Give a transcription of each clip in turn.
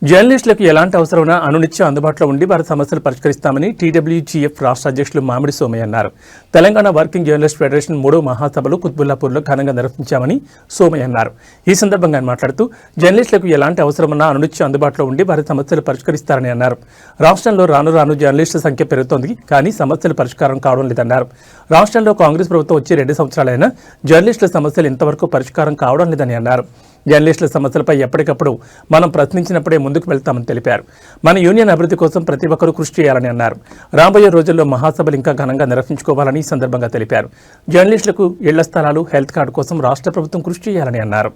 జర్నలిస్టులకు ఎలాంటి అవసరమైనా అనునిత్యం అందుబాటులో ఉండి వారి సమస్యలు పరిష్కరిస్తామని టీడబ్ల్యూజీఎఫ్ రాష్ట్ర అధ్యక్షులు మామిడి సోమయ్య అన్నారు. తెలంగాణ వర్కింగ్ జర్నలిస్ట్ ఫెడరేషన్ 3వ మహాసభలు కుత్బుల్లాపూర్లో ఘనంగా నిర్వహించామని సోమయ్య అన్నారు. ఈ సందర్భంగా ఆయన మాట్లాడుతూ జర్నలిస్టులకు ఎలాంటి అవసరమన్నా అనునిత్యం అందుబాటులో ఉండి వారి సమస్యలు పరిష్కరిస్తారని అన్నారు. రాష్ట్రంలో రాను జర్నలిస్టుల సంఖ్య పెరుగుతోంది, కానీ సమస్యలు పరిష్కారం కావడం లేదన్నారు. రాష్ట్రంలో కాంగ్రెస్ ప్రభుత్వం వచ్చి 2 సంవత్సరాలైనా జర్నలిస్టుల సమస్యలు ఇంతవరకు పరిష్కారం కావడం లేదని అన్నారు. జర్నలిస్టుల సమస్యలపై ఎప్పటికప్పుడు మనం ప్రశ్నించినప్పుడే ముందుకు వెళ్తామని తెలిపారు. మన యూనియన్ అభివృద్ధి కోసం ప్రతి ఒక్కరూ కృషి చేయాలని అన్నారు. రాబోయే రోజుల్లో మహాసభలు ఇంకా ఘనంగా నిర్వహించుకోవాలని ఈ సందర్భంగా తెలిపారు. జర్నలిస్టులకు ఇళ్ల స్థలాలు, హెల్త్ కార్డు కోసం రాష్ట్ర ప్రభుత్వం కృషి చేయాలని అన్నారు.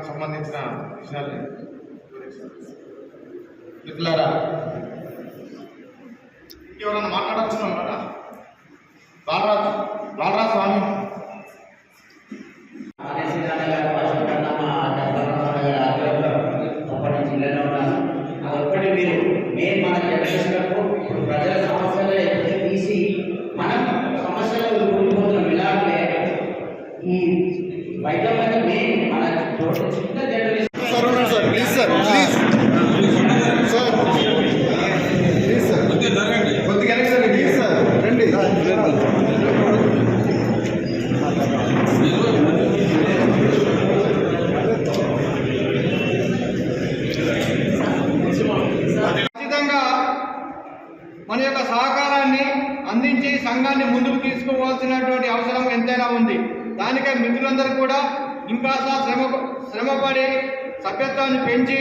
సంబంధించిన విషయాలు మిత్రులారా, ఎవరన్నా మాట్లాడుతున్నారా? బాలరాజ్ స్వామి ప్రజల సమస్యలు తీసి మనం సమస్యలు కూలిపోతున్నాం. ఎలా అంటే ఈ వైద్యం మన చిన్న జర్నలిస్ట్ మన యొక్క సహకారాన్ని అందించి సంఘాన్ని ముందుకు తీసుకోవాల్సినటువంటి అవసరం ఎంతైనా ఉంది. దానికై మిత్రులందరూ కూడా ఇంకా శ్రమపడి సభ్యత్వాన్ని పెంచి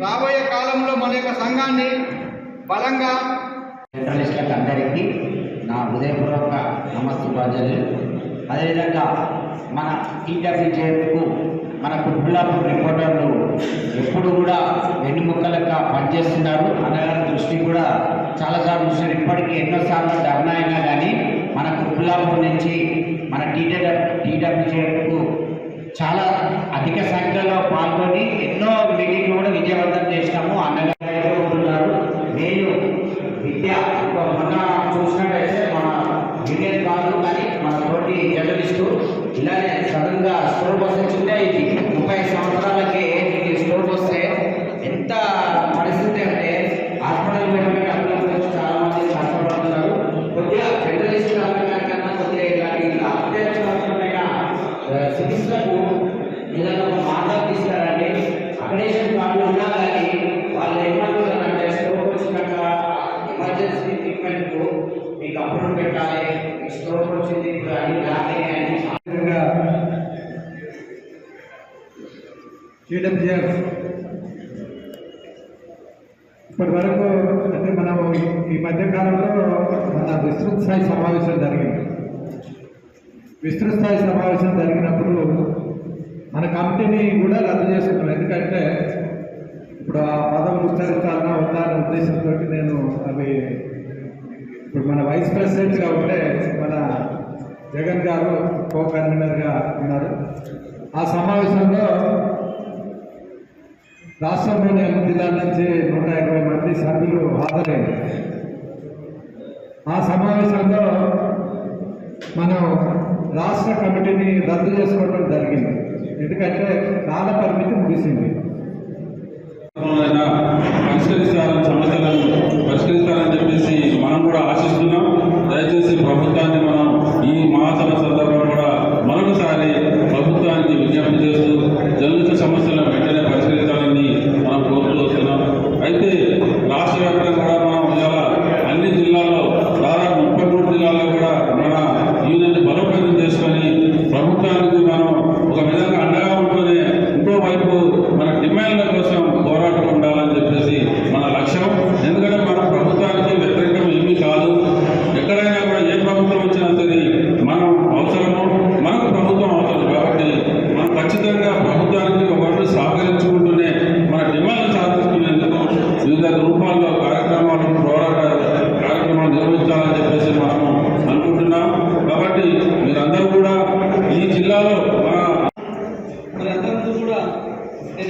రాబోయే కాలంలో మన యొక్క సంఘాన్ని బలంగా జర్నలిస్టులకు అందరికీ నా హృదయపూర్వక నమస్కారాలు. అదేవిధంగా మన టీడబ్ల్యూజేఎఫ్కు మన కుత్బుల్లాపూర్ రిపోర్టర్లు ఎప్పుడు కూడా వెన్నుముక్కలుగా పనిచేస్తున్నారు. అన్నగారి దృష్టి కూడా చాలాసార్లు చూసారు. ఇప్పటికీ ఎన్నోసార్లు ధర్నా అయినా కానీ మన కుత్బుల్లాపూర్ నుంచి మన టీడబ్ల్యూజేఎఫ్కు చాలా అధిక సంఖ్యలో పాల్గొని ఎన్నో మీటింగ్లు కూడా విజయవంతం చేసినాము. అన్నగారు ఉంటున్నారు. నేను విద్య మొన్న చూసినట్టయితే మన యూనియన్ కాదు కానీ మన తోటి జర్నలిస్టు ఇలానే సడన్గా స్టోర్ బస్ వచ్చిందే. ఇది 30 సంవత్సరాలకే ఇది స్టోర్ వస్తే ఎంత పరిస్థితి అంటే హాస్పిటల్ పెట్టడానికి అభివృద్ధి చాలా మంది కష్టపడుతున్నారు. కొద్దిగా జర్నలిస్టు కన్నా కొద్దిగా ఇలా అత్యవసరమైన చికిత్సలకు ఏదైనా ఒక మార్గం తీసుకురండి. అకడేషన్ కార్డు ఉన్నా కానీ వాళ్ళు ఏమంటున్నారంటే స్టోర్ వచ్చినాక ఎమర్జెన్సీ ట్రీట్మెంట్కు మీకు అప్పుడు పెట్టాలి, మీ స్టోర్ వచ్చింది అని టీడబ్ల్యూజేఎఫ్ ఇప్పటి వరకు అంటే మనం ఈ మధ్యకాలంలో మన విస్తృత స్థాయి సమావేశం జరిగింది. విస్తృత స్థాయి సమావేశం జరిగినప్పుడు మన కమిటీని కూడా రద్దు చేసుకున్నాం. ఎందుకంటే ఇప్పుడు ఆ పదవి విస్తరించాలన్నా వద్దా అనే ఉద్దేశంతో నేను అవి ఇప్పుడు మన వైస్ ప్రెసిడెంట్గా ఉంటే మన జగన్ గారు కో కన్వీనర్గా ఉన్నారు. ఆ సమావేశంలో రాష్ట్రంలోని అన్ని జిల్లాల నుంచి 120 మంది సభ్యులు హాజరయ్యారు. ఆ సమావేశంలో మనం రాష్ట్ర కమిటీని రద్దు చేసుకోవడం జరిగింది. ఎందుకంటే కాల పరిమితి ముగిసింది. సమస్యలను పరిష్కరిస్తారని చెప్పేసి మనం కూడా ఆశిస్తున్నాం. దయచేసి ప్రభుత్వాన్ని మనం ఈ మహాసభ సందర్భంలో కూడా మరొకసారి ప్రభుత్వానికి విజ్ఞప్తి చేస్తూ జర్నలిస్టు సమస్యలను వెంటనే పరిష్కరించాలని మనం కోరుతూ వస్తున్నాం. అయితే రాష్ట్ర వ్యాప్తంగా కూడా మనం ఇలా అన్ని జిల్లాల్లో దాదాపు 33 జిల్లాల్లో కూడా మన యూనియన్ బలోపేతం చేసుకొని ప్రభుత్వానికి మనం ఒక విధంగా అండగా ఉంటూనే ఇంకో వైపు మన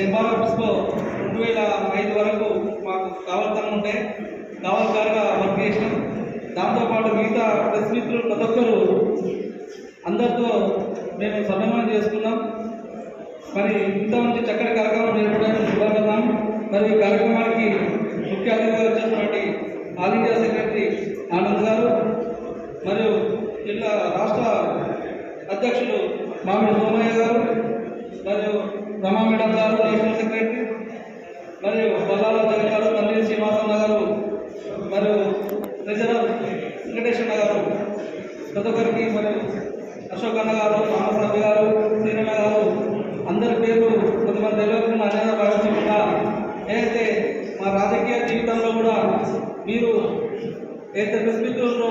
ఎంఆర్ ఆఫీస్లో 2005 వరకు మాకు కావాల్సిన ఉంటే కావాలకారుగా వర్క్ చేసినాం. దాంతోపాటు మిగతా ప్రెస్ మిత్రులు ప్రతి ఒక్కరు అందరితో మేము సమన్వయం చేసుకున్నాం. మరి ఇంత మంచి చక్కటి కార్యక్రమం జరపడానికి శుభాకాంక్షలు. మరి ఈ కార్యక్రమానికి ముఖ్య అతిథిగా వచ్చేటువంటి ఆల్ ఇండియా సెక్రటరీ ఆనంద్ గారు మరియు జిల్లా రాష్ట్ర అధ్యక్షులు మామిడి సోమయ్య గారు మరియు రమా మేడం గారు నేషనల్ సెక్రటరీ మరియు బల్లాల జగన్ గారు, తల్లి శ్రీనివాసన్న గారు మరియు ట్రెజరర్ వెంకటేశ్వర గారు, ప్రతి ఒక్కరికి మరియు అశోక్ అన్న గారు, రామస్వామి గారు, శ్రీరమ గారు, అందరి పేర్లు కొంతమంది తెలియకుండా అనేది భావించకుండా ఏదైతే మా రాజకీయ జీవితంలో కూడా మీరు ఏదైతే ప్రెస్ మిత్రుల్లో